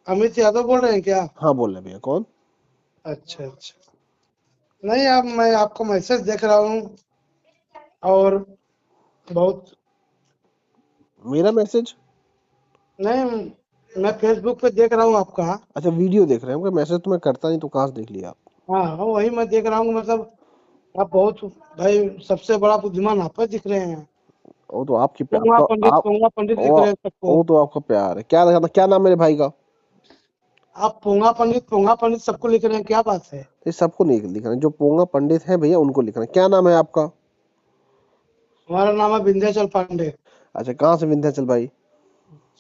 अमित यादव बोल रहे हैं क्या? हाँ बोल रहे भैया, कौन? अच्छा अच्छा। नहीं, अब मैं आपको मैसेज देख रहा हूँ और बहुत। मेरा मैसेज? नहीं, मैं फेसबुक पे देख रहा हूँ आपका। अच्छा वीडियो देख रहे हैं, मैसेज तो मैं करता नहीं, तो कहाँ से देख लिया आप? हाँ हाँ, वही मैं देख रहा हूँ, मतलब आप बहुत, भाई सबसे बड़ा बुद्धिमान आप ही दिख रहे हैं। वो तो आपकी पोंगा आपका पंडित, आप पोंगा पंडित दिख वो रहे हैं सबको। वो तो आपका प्यार है। क्या नाम मेरे भाई का? आप पोंगा पंडित सबको लिख रहे हैं, क्या बात है? ये सबको नहीं लिखना है, जो पोंगा पंडित है भैया उनको लिखना है। क्या नाम है आपका? हमारा नाम है विंध्याचल पांडे। अच्छा, कहाँ से विंध्याचल भाई?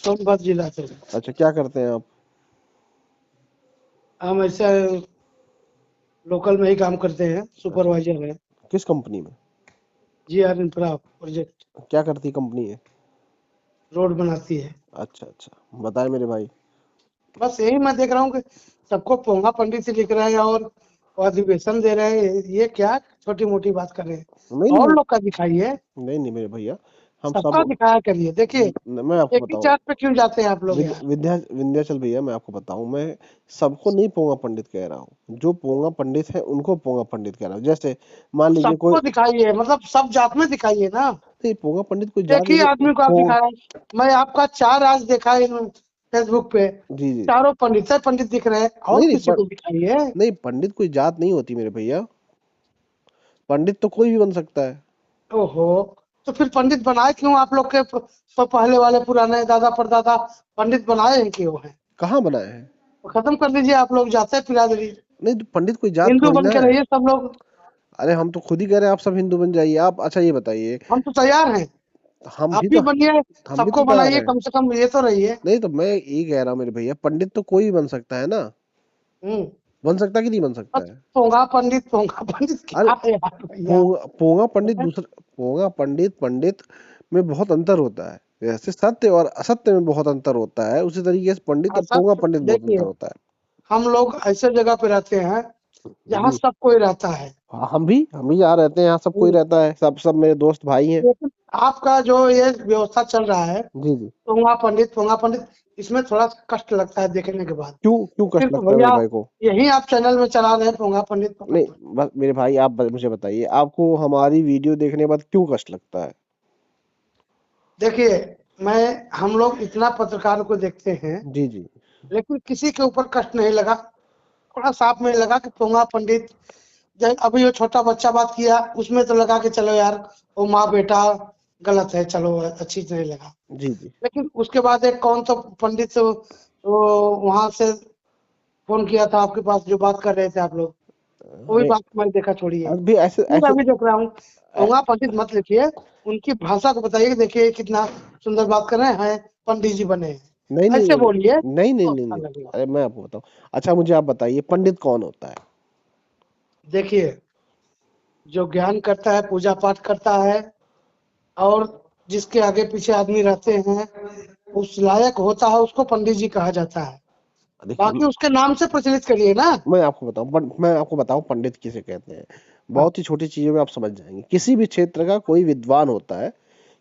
सोनभद्र जिला से। अच्छा, क्या करते हैं आप? हम ऐसे लोकल में ही काम करते हैं, अच्छा, सुपरवाइजर है। किस कंपनी में? GR infra project. क्या करती कंपनी है? रोड बनाती है। अच्छा अच्छा, बताए मेरे भाई। बस यही मैं देख रहा हूँ कि सबको पोंगा पंडित से लिख रहे हैं और अधिवेशन दे रहे हैं। ये क्या छोटी मोटी बात कर रहे नहीं हैं? और नहीं लोग का दिखाइए, नहीं नहीं मेरे भैया, हम सबका सब। दिखाया करिए। देखिए, मैं आपको एक ही बताऊं, चार्ट पे क्यों जाते हैं आप लोग यार? विंध्याचल भैया, मैं आपको बताऊं, मैं सबको नहीं पोंगा पंडित कह रहा हूँ। जो पोंगा पंडित है उनको पोंगा पंडित कह रहा हूँ। जैसे मान लीजिए कोई। सबको दिखाइए, मतलब सब जात में दिखाइए ना। नहीं, पोंगा पंडित कोई एक जात ही नहीं। आदमी को आप दिखाए। मैं आपका 4 आज देखा इन फेसबुक पे, जी जी। चारों पंडित से पंडित दिख रहे हैं, और नहीं नहीं किसी को दिखाइए। नहीं, पंडित कोई जात नहीं होती मेरे भैया। पंडित तो कोई भी बन सकता है। ओहो, तो फिर पंडित बनाए क्यों आप लोग के पहले वाले पुराने दादा परदादा पंडित बनाए हैं क्यों हैं? कहाँ बनाए हैं? तो खत्म कर दीजिए आप लोग, जाते बिरादरी। नहीं तो पंडित कोई जात हिंदू थोड़ी बन ना के है। रहिए सब लोग। अरे हम तो खुद ही कह रहे हैं आप सब हिंदू बन जाइए। आप अच्छा ये बताइए। हम तो तैयार हैं। हम आप भी भी तो बनिए, हम भी तो सबको तैयार बनाइए, हैं। कम से कम ये तो रहिए। नहीं तो मैं ये कह रहा हूँ मेरे भैया, पंडित तो कोई भी बन सकता है ना। हम्म। बन सकता है कि नहीं बन बस सकता है? पोंगा पंडित अरे क्या है यार भैया? पोंगा पंडित दूसरा। पोंगा पंडित पंडित में बहुत अंतर होता है। जैसे सत्य और असत्य में बहुत अंतर होता है, उसी तरीके से पंडित और पोंगा असत पंडित बहुत देखिए, अंतर होता हम लोग ऐसे जगह पे रहते हैं है जहाँ जी। सब कोई रहता है। हाँ, हम भी यहाँ रहते हैं, यहाँ सब कोई हम्म, रहता है, सब सब मेरे दोस्त भाई हैं। लेकिन आपका जो ये व्यवस्था चल रहा है, जी जी। पोंगा पंडित, इसमें थोड़ा कष्ट लगता है देखने के बाद। क्यों क्यों कष्ट सिर्फ लगता है मेरे भैया भाई को? यही आप चैनल में चला रहे हैं, पोंगा पंडित पोंगा नहीं, पंडित। बस मेरे भाई आप मुझे बताइए, आपको हमारी वीडियो देखने के बाद क्यों कष्ट लगता है? देखिए, हम लोग इतना पत्रकार को देखते हैं, जी जी। लेकिन किसी के ऊपर कष्ट नहीं लगा। थोड़ा साफ में लगा कि पोंगा पंडित, जब अभी वो छोटा बच्चा बात किया उसमें तो लगा कि चलो यार, वो माँ बेटा गलत है, चलो अच्छी नहीं लगा। जी जी। लेकिन उसके बाद एक कौन सा पंडित वो वहां से फोन किया था आपके पास, जो बात कर रहे थे आप लोग, वो भी नहीं, बात मैंने देखा, छोड़िए। अभी ऐसे फिर ऐसे अभी देख रहा हूँ, पोंगा पंडित मत लिखिए, उनकी भाषा को बताइए कि देखिए कितना सुंदर बात कर रहे हैं, पंडित जी बने नहीं हैं, नहीं ऐसे नहीं बोलिए नहीं नहीं तो नहीं अच्छा नहीं। लगेगा। अरे मैं आपको बताऊं। अच्छा मुझे आप बताइए, पंडित कौन होता है? देखिए, जो ज्ञान करता है, पूजा पाठ करता है, और जिसके आगे पीछे आदमी रहते हैं, उस लायक होता है, उसको पंडित जी कहा जाता है। देखिए, बाकी उसके नाम से प्रचलित करिए ना। मैं आपको बताऊं पंडित किसे कहते हैं। हाँ, बहुत ही छोटी चीजों में आप समझ जाएंगे। किसी भी क्षेत्र का कोई विद्वान होता है,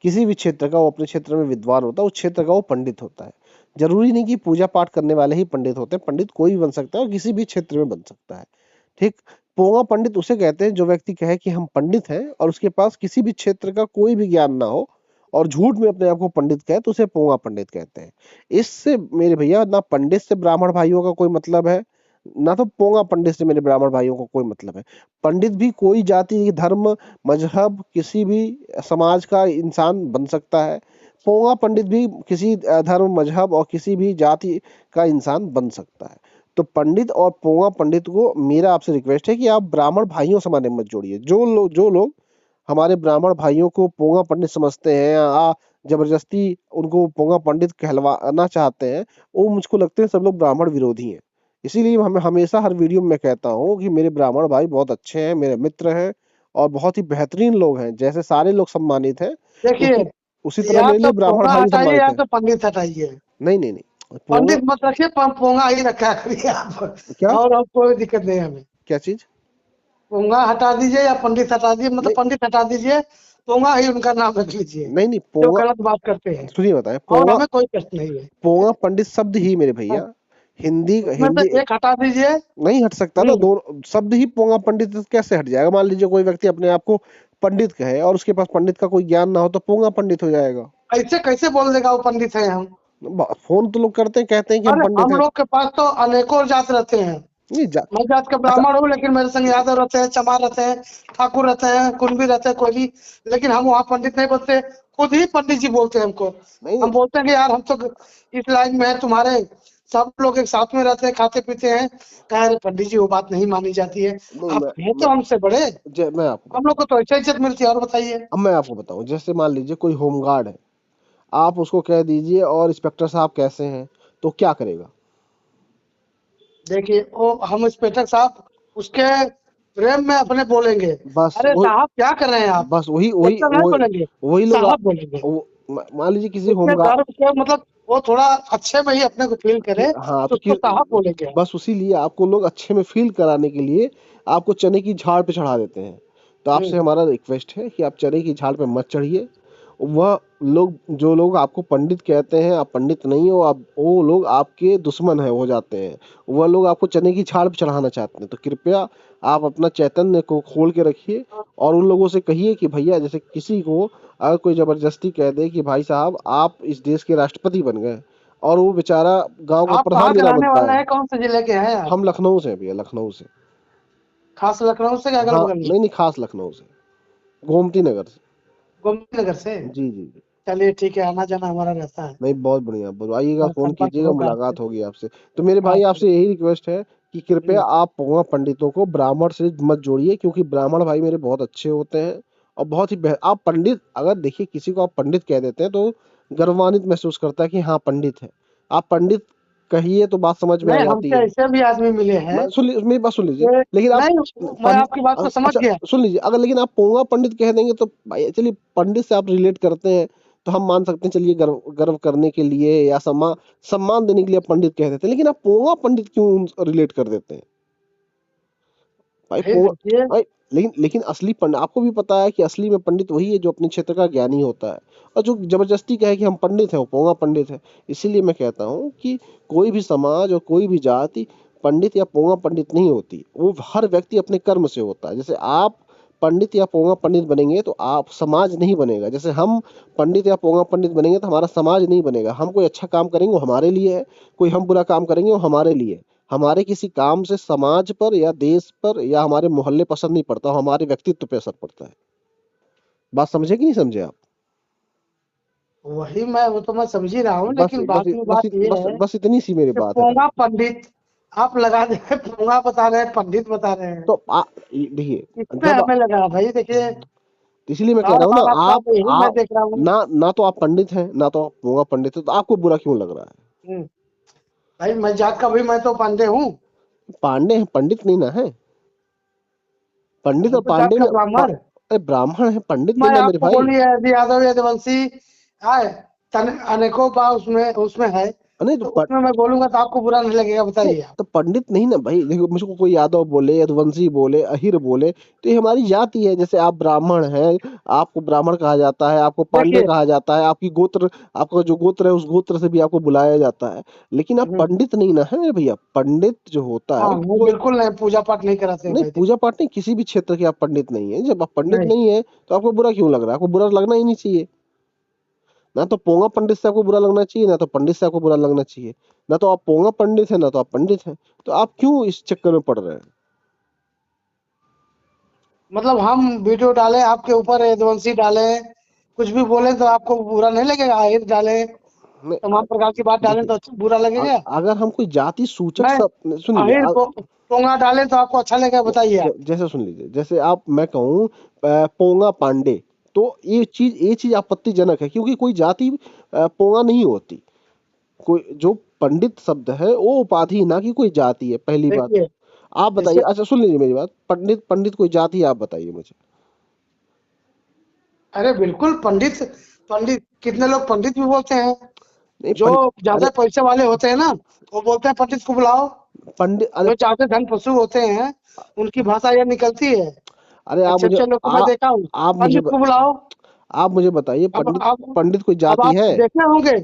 किसी भी क्षेत्र का वो अपने क्षेत्र में विद्वान होता है, उस क्षेत्र का वो पंडित होता है। जरूरी नहीं कि पूजा पाठ करने वाले ही पंडित होते हैं। पंडित कोई भी बन सकता है और किसी भी क्षेत्र में बन सकता है। ठीक। पोंगा पंडित उसे कहते हैं जो व्यक्ति कहे कि हम पंडित हैं और उसके पास किसी भी क्षेत्र का कोई भी ज्ञान ना हो, और झूठ में अपने आप को पंडित कहे, तो उसे पोंगा पंडित कहते हैं। इससे मेरे भैया, ना पंडित से ब्राह्मण भाइयों का कोई मतलब है, ना तो पोंगा पंडित से मेरे ब्राह्मण भाइयों को कोई मतलब है। पंडित भी कोई जाति, धर्म, मजहब, किसी भी समाज का इंसान बन सकता है। पोंगा पंडित भी किसी धर्म, मजहब और किसी भी जाति का इंसान बन सकता है। तो पंडित और पोंगा पंडित को मेरा आपसे रिक्वेस्ट है कि आप ब्राह्मण भाइयों से हमारे मत जोड़िए। जो लोग हमारे ब्राह्मण भाइयों को पोंगा पंडित समझते हैं या जबरदस्ती उनको पोंगा पंडित कहलवाना चाहते हैं, वो मुझको लगते हैं सब लोग ब्राह्मण विरोधी हैं। इसीलिए हमें हमेशा हर वीडियो में मैं कहता हूँ कि मेरे ब्राह्मण भाई बहुत अच्छे हैं, मेरे मित्र हैं और बहुत ही बेहतरीन लोग हैं। जैसे सारे लोग सम्मानित हैं, देखिए, उसी उसी तरह या मेरे तो लिए ब्राह्मण पोंगा भाई भी हटाइए सम्मानित या है। तो पंडित हटाइए। नहीं नहीं नहीं, पोंगा। पंडित मत रखिए, पोंगा ही रखा करिए आप। क्या? और कोई दिक्कत नहीं है हमें। क्या चीज? पोंगा हटा दीजिए या पंडित हटा दीजिए, मतलब नहीं पंडित हटा दीजिए, पोंगा ही उनका नाम रख लीजिए, नहीं नहीं, जो पोंगा। गलत बात करते हैं। सुनिए बताएं, और पोंगा हमें कोई कष्ट नहीं है। पोंगा पंडित शब्द ही मेरे हाँ, भैया हिंदी उसमें हिंदी से एक हटा दीजिए। नहीं हट सकता ना, हम्म, दो शब्द ही पोंगा पंडित कैसे हट जाएगा? मान लीजिए कोई व्यक्ति अपने आप को पंडित कहे और उसके पास पंडित का कोई ज्ञान ना हो तो पोंगा पंडित हो जाएगा। ऐसे कैसे बोल देगा वो पंडित है हम? फोन तो लोग करते हैं, कहते हैं कि हम अरे पंडित हम हैं। लोग के पास तो अनेकों जात रहते हैं। नहीं मैं जात का अच्छा, ब्राह्मण हूँ, लेकिन मेरे संग यादव रहते हैं, चमार रहते हैं, ठाकुर रहते हैं, कुणबी रहते हैं, कोई भी। लेकिन हम वहाँ पंडित नहीं बोलते, खुद ही पंडित जी बोलते हैं हमको। नहीं हम बोलते हैं कि यार हम तो इस लाइन में है तुम्हारे, सब लोग एक साथ में रहते हैं, खाते पीते हैं। कह रहे पंडित जी वो बात नहीं मानी जाती है। नहीं आप हैं तो हमसे बड़े, मैं आपको हम बताऊं। लोग को तो ऐसे इज्जत मिलती है। और बताइए। अब मैं आपको बताऊं, जैसे मान लीजिए कोई होमगार्ड है, आप उसको कह दीजिए और इंस्पेक्टर साहब कैसे हैं, तो क्या करेगा? देखिए वो हम इंस्पेक्टर साहब उसके प्रेम में अपने बोलेंगे, बस अरे वही साहब क्या कर रहे हैं आप? बस वही वही इंस्पेक्टर नहीं वही बोलेंगे, वही लोग साहब बोलेंगे। मान लीजिए किसी उसके होमगार्ड। गर्व से मतलब वो थोड़ा अच्छे में ही अपने को फील करे, हाँ तो उसको साहब बोलेंगे हम। बस उसी लिए आपको लोग अच्छे में फील कराने के लिए आपको चने की झाड़ पे चढ़ा देते हैं। तो आपसे हम्म। हमारा रिक्वेस्ट है कि आप चने की झाड़ पे मत चढ़िए। वह लोग, जो लोग आपको पंडित कहते हैं, आप पंडित नहीं हो, आप वो लोग आपके दुश्मन है हो जाते हैं। वह लोग आपको चने की झाड़ पे चढ़ाना चाहते हैं। तो कृपया आप अपना चैतन्य को खोल के रखिए और उन लोगों से कहिए कि भैया, जैसे किसी को अगर कोई जबरदस्ती कह दे कि भाई साहब आप इस देश के राष्ट्रपति बन गए, और वो बेचारा गांव का आप प्रधान कहाँ भी के ना रहने बनता वाले है। हैं, कौन से जिले के हैं आप? हम लखनऊ से हैं भैया, लखनऊ से। खास लखनऊ से अगल हाँ, बगल में? नहीं नहीं, खास लखनऊ से, गोमती नगर से। गोमती नगर से? जी जी जी। चलिए ठीक है, आना जाना हमारा रहता है। नहीं, बहुत बढ़िया, बहुत आइएगा, और फोन संपर्क कीजिएगा, होगा आपसे। मुलाकात होगी आपसे। तो मेरे भाई आपसे। आपसे यही रिक्वेस्ट है कि कृपया हम्म। आप पोंगा पंडितों को ब्राह्मण से मत जोड़िए, क्योंकि ब्राह्मण भाई मेरे बहुत अच्छे होते हैं और बहुत ही आप पंडित, अगर देखिए किसी को आप पंडित कह देते हैं तो गर्वान्वित महसूस करता है कि हाँ पंडित है। आप पंडित कहिए तो बात समझ में आ नहीं, जाती हमसे है। ऐसे भी आदमी मिले हैं सुन लीजिए, मेरी बात सुन लीजिए। कि लेकिन आप नहीं, मैं आपकी बात को समझ अच्छा गया। सुन लीजिए, अगर लेकिन आप पोंगा पंडित कह देंगे तो भाई चलिए, पंडित से आप रिलेट करते हैं तो हम मान सकते हैं, चलिए गर्व गर्व करने के लिए या सम्मान सम्मान देने के लिए आप पंडित कह देते हैं। लेकिन आप पोंगा पंडित क्यों रिलेट कर देते हैं भाई? भाई पोंगा देखिए। भाई, लेकिन लेकिन असली पंडित आपको भी पता है कि असली में पंडित वही है जो अपने क्षेत्र का ज्ञानी होता है, और जो जबरदस्ती कहे कि हम पंडित हैं वो पोंगा पंडित है। इसीलिए मैं कहता हूँ कि कोई भी समाज और कोई भी जाति पंडित या पोंगा पंडित नहीं होती, वो हर व्यक्ति अपने कर्म से होता है। जैसे आप पंडित या पोंगा पंडित बनेंगे तो आप समाज नहीं बनेगा, जैसे हम पंडित या पोंगा पंडित बनेंगे तो हमारा समाज नहीं बनेगा। हम कोई अच्छा काम करेंगे वो हमारे लिए है, कोई हम बुरा काम करेंगे वो हमारे लिए है। हमारे किसी काम से समाज पर या देश पर या हमारे मोहल्ले पर असर नहीं पड़ता, हमारे व्यक्तित्व पे असर पड़ता है। बात समझे कि नहीं समझे आप? वही मैं, वो तो मैं समझ ही रहा हूँ, बस लेकिन बस बात में बस बात ये बस है बस इतनी सी मेरी कि बात है भाई। पोंगा पंडित आप लगा दे पोंगा बता रहे हैं, पंडित बता रहे हैं। तो देखिए, इसमें जब हमें लगा भाई देखिए, इसलिए मैं कह बार रहा हूँ ना, बार आपका तो यही मैं आप देख रहा हूँ। ना तो आप पंडित हैं ना तो आप पोंगा पंडित है, तो आपको बुरा क्यों लग रहा है? हम्म, भाई मैं जात का भी, मैं तो पांडे हूँ। पांडे हैं, पंडित नहीं ना है। पंडित हूँ और तो जात पांडे का में ब्राह्मण। अरे ब्राह्मण है, पंडित नहीं मैं ना मेरे आपको भाई। बोलिए यदि यादव यदुवंशी आए, अनेकों बा उसमें उसमें है, नहीं तो उसमें मैं बोलूंगा तो आपको बुरा नहीं लगेगा? नहीं, बताइए आप। तो पंडित नहीं ना भाई। देखो, मुझको कोई यादव बोले, यदुवंशी बोले, अहिर बोले, तो ये हमारी जाति है। जैसे आप ब्राह्मण हैं, आपको ब्राह्मण कहा जाता है, आपको पांडे देखिए। कहा जाता है, आपकी गोत्र, आपका जो गोत्र है उस गोत्र से भी आपको बुलाया जाता है। लेकिन आप हम्म, पंडित नहीं ना है मेरे भैया। पंडित जो होता हाँ है नहीं, वो, बिल्कुल नहीं, पूजा पाठ नहीं कराते हैं नहीं वैदिक। पूजा पाठ नहीं, किसी भी क्षेत्र के आप पंडित नहीं है। जब आप पंडित नहीं। नहीं है तो आपको बुरा क्यों लग रहा है? आपको बुरा लगना ही नहीं चाहिए। ना तो पोंगा पंडित से आपको बुरा लगना चाहिए, ना तो पंडित से आपको बुरा लगना चाहिए। ना तो आप पोंगा पंडित है, ना तो आप पंडित हैं। तो आप क्यों इस चक्कर में पड़ रहे हैं? मतलब हम वीडियो डालें आपके ऊपर, यदुवंशी डालें, कुछ भी बोले तो आपको बुरा नहीं लगेगा? आहिर डालें, नहीं, तमाम प्रकार की बात डालें देखिए, तो अच्छा बुरा लगेगा? अगर हम कोई जाति सूचक नहीं, सब सुन लीजिए, आहिर को पोंगा डालें तो आपको अच्छा लगेगा? बताइए आप। जैसे सुन लीजिए, जैसे आप मैं कहूँ पोंगा पांडे, तो ये चीज आपत्तिजनक है, क्योंकि कोई जाति पोंगा नहीं होती। कोई जो पंडित शब्द है वो उपाधि, ना कि कोई जाति है, पहली बात। देखिए आप बताइए, जैसे, अच्छा सुन लीजिए मेरी बात, पंडित पंडित कोई जाति है, आप बताइए मुझे। अरे बिल्कुल पंडित, पंडित कितने लोग पंडित भी बोलते हैं। नहीं जो अरे ज्यादा पैसे वाले होते हैं ना, वो बोलते हैं पंडित को बुलाओ। पंडित अरे जो ज्यादा धन पशु होते हैं, उनकी भाषा यह निकलती है। अरे आप अच्छे मुझे अच्छे लोग को मैं देखा हूँ, आप मुझे पंडित को बुलाओ। आप मुझे बताइए, अब पंडित अब पंडित कोई अब जाति आप है? देखे होंगे,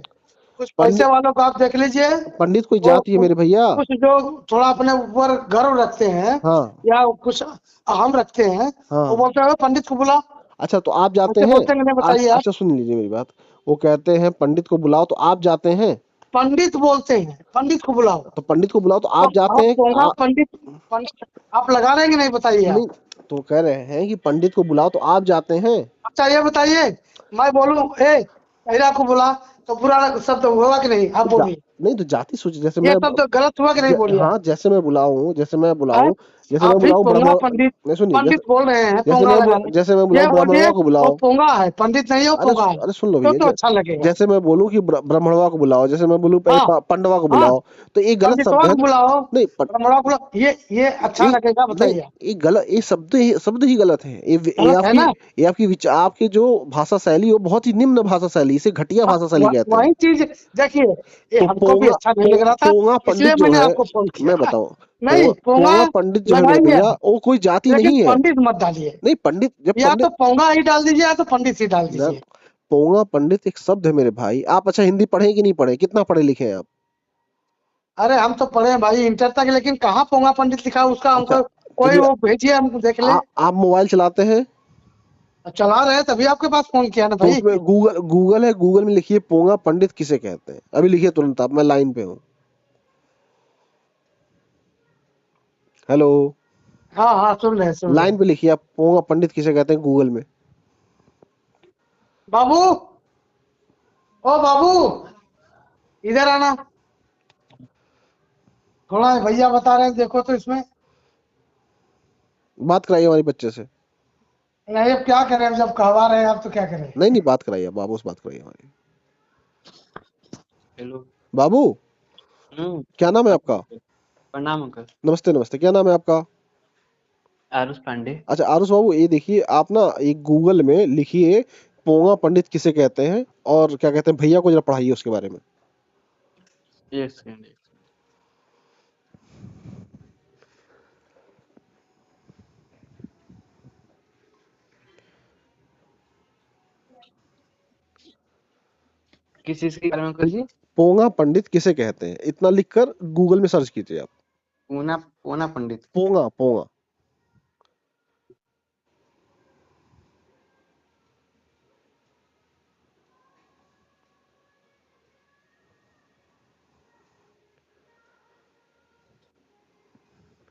कुछ पैसे पंडित वालों को आप देख लीजिए, पंडित कोई वो जाति है मेरे भैया? कुछ जो थोड़ा अपने ऊपर गर्व रखते हैं हाँ या कुछ अहम रखते हैं, वो हाँ। बोलते हैं पंडित को बुलाओ। अच्छा तो आप जाते ऐसे हैं? बोलते हैं कि नहीं, बताइए आप। अच्छा सुन लीजिए मेरी बात। वो कहते हैं पंडित को बुलाओ तो आप जाते हैं? पंडित बोलते हैं, पंडित को बुलाओ। तो पंडित को बुलाओ तो तो आप जाते आप हैं? पोंगा पंडित, पंडित आप लगा रहे हैं कि नहीं, बताइए नहीं, आप। तो कह रहे हैं कि पंडित को बुलाओ तो आप जाते हैं? अच्छा ये बताइए, मैं बोलूं ए पहिरा को बुला, तो बुरा शब्द होगा कि नहीं, आप तो बोलिए। नहीं तो जाति सूच जैसे ये मैं शब्द गलत हुआ कि नहीं, बोलिए आप। हाँ जैसे मैं बुलाऊं, हैं? जैसे मैं आप भी बुलाऊं पोंगा ब्राह्मण। पंडित, नहीं सुनिए, पंडित बोल रहे हैं पोंगा लगा रहे हैं। जैसे मैं ये बुलाऊं बोलिए ब्राह्मणवा को वो बुलाओ। पोंगा है, पंडित नहीं है, वो पोंगा है, अरे सुन लो भैया, तो अच्छा लगेगा। जैसे मैं बोलूं कि ब्राह्मणवा को बुलाओ, जैसे मैं बोलूं पहले हाँ पंडवा को हाँ, बुलाओ, तो ये गलत पंडितवा शब्द है को ना? बुलाओ, नहीं ब्राह्मणवा को बुलाओ, ये अच्छा ये लगेगा, नहीं, बताइए। ये गलत, ये शब्द ही गलत है। गलत है ना। ये आपकी आपकी जो भाषा शैली है वो बहुत ही निम्न भाषा शैली, इसे घटिया भाषा शैली कहते हैं। वही चीज देखिए, ये तो हमको भी अच्छा नहीं लग रहा था, पोंगा पंडित इसलिए जो मैंने है, आपको फोन मैं किया। बताऊं, नहीं पोंगा पोंगा पंडित जो है मेरे लगाएंगे भैया, आप, वो कोई जाति लेकिन नहीं है। पंडित मत डालिए। नहीं पंडित, जब या तो पंडित पोंगा ही डाल दीजिए या तो पंडित ही डाल ना, दीजिए। पोंगा पंडित एक शब्द है मेरे भाई। आप अच्छा हिंदी पढ़े कि नहीं पढ़े, कितना पढ़े लिखे हैं आप? अरे हम तो पढ़े हैं भाई इंटर तक, लेकिन कहाँ पोंगा पंडित लिखा है उसका, अच्छा हमको कोई चलिए, वो भेजिए, हम देख ले। आप मोबाइल चलाते हैं? चला रहे हैं तभी आपके पास फोन किया ना तो भाई। उसमें गूगल है, गूगल में लिखिए पोंगा पंडित किसे कहते हैं, अभी लिखिए तुरंत आप, मैं लाइन पे हूँ। हेलो, हाँ हाँ, सुन रहे हैं, सुन रहे लाइन हैं। पे लिखिए आप, पोंगा पंडित किसे कहते हैं गूगल में। बाबू, ओ बाबू, इधर आना थोड़ा, भैया बता रहे हैं, देखो तो इसमें। बात कराइए हमारे बच्चे से। नहीं अब क्या करें, अब जब कहवा रहे हैं आप तो क्या करें। नहीं नहीं, बात कराइए, बाबू से बात कराइए हमारी। हेलो। बाबू, क्या नाम है आपका? प्रणाम अंकल। नमस्ते नमस्ते, क्या नाम है आपका? आरुष पांडे। अच्छा आरुष बाबू, ये देखिए आप ना एक गूगल में लिखिए पोंगा पंडित किसे कहते हैं, और क्या कहते हैं, भैया को जरा पढ़ाइए उसके बारे में। एक सेकंड। किस चीज के बारे में अंकल जी? पोंगा पंडित किसे कहते हैं, इतना लिखकर गूगल में सर्च कीजिए आप। पूना पूना पंडित। पोंगा पोंगा।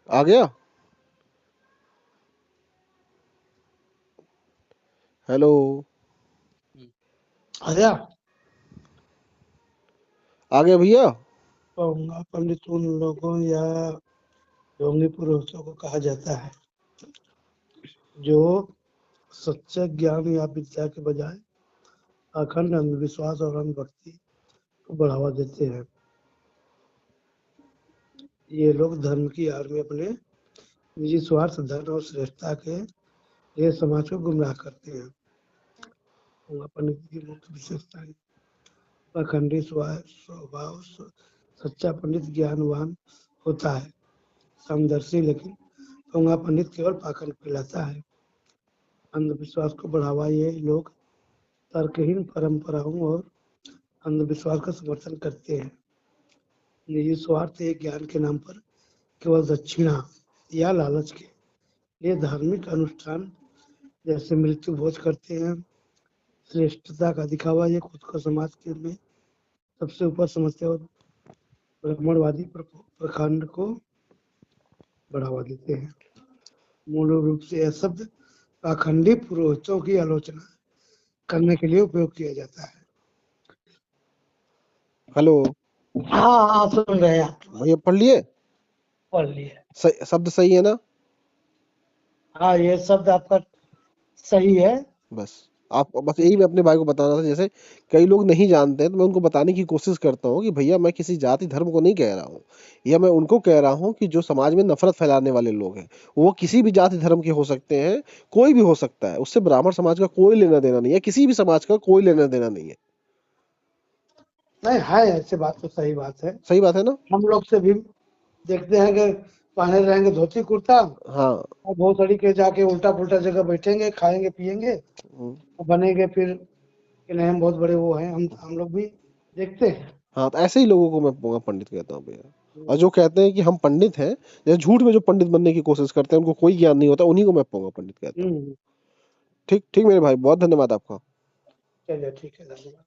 आ गया? हेलो, अरे आ गया भैया? पोंगा पंडित उन लोगों या ढोंगी पुरुषों को कहा जाता है जो सच्चे ज्ञान या विद्या के बजाय अखंड अंधविश्वास और अंधभक्ति को बढ़ावा देते हैं। ये लोग धर्म की आड़ में अपने निजी स्वार्थ, धन और श्रेष्ठता के लिए समाज को गुमराह करते हैं। पोंगा पंडित की मुख्य विशेषताएं: अखंडी स्वभाव, सच्चा पंडित ज्ञानवान होता है, समदर्शी, लेकिन पोंगा पंडित केवल पाखंड फैलाता है। अंधविश्वास को बढ़ावा: ये लोग तर्कहीन परंपराओं और अंधविश्वास का समर्थन करते हैं। निजी स्वार्थ: एक ज्ञान के नाम पर केवल दक्षिणा या लालच के लिए धार्मिक अनुष्ठान जैसे मृत्यु भोज करते हैं। श्रेष्ठता का दिखावा: ये खुद को समाज के में सबसे ऊपर समझते और ब्राह्मणवादी प्रखंड को बढ़ावा देते हैं। मूल रूप से यह शब्द पाखंडी पुरोहितों की आलोचना करने के लिए उपयोग किया जाता है। हेलो हाँ हाँ, सुन रहे हैं आप, भैया, पढ़ लिए? पढ़ लिए। शब्द सही है ना? हाँ ये शब्द आपका सही है। बस बस यही मैं अपने भाई को बताना था। जैसे कई लोग नहीं जानते हैं तो मैं उनको बताने की कोशिश करता हूँ कि भैया मैं किसी जाति धर्म को नहीं कह रहा हूँ, या मैं उनको कह रहा हूँ कि जो समाज में नफरत फैलाने वाले लोग हैं वो किसी भी जाति धर्म के हो सकते हैं, कोई भी हो सकता है, उससे ब्राह्मण समाज का कोई लेना देना नहीं है, किसी भी समाज का कोई लेना देना नहीं है। नहीं है, ऐसी बात तो सही बात है। सही बात है ना? हम लोग से भी देखते हैं कि पहने रहेंगे धोती कुर्ता, हाँ। और बहुत सारी के जाके उल्टा पुल्टा जगह बैठेंगे, खाएंगे पिएंगे, हम्म, और बनेंगे फिर कि नहीं हम बहुत बड़े वो हैं, हम लोग भी देखते हैं। हाँ, तो ऐसे ही लोगों को मैं पोंगा पंडित कहता हूँ भैया। और जो कहते हैं कि हम पंडित हैं, जैसे झूठ में जो पंडित बनने की कोशिश करते हैं, उनको कोई ज्ञान नहीं होता, उन्हीं को मैं पोंगा पंडित कहता हूँ। हम्म, ठीक ठीक मेरे भाई, बहुत धन्यवाद आपका। चलिए ठीक है, धन्यवाद।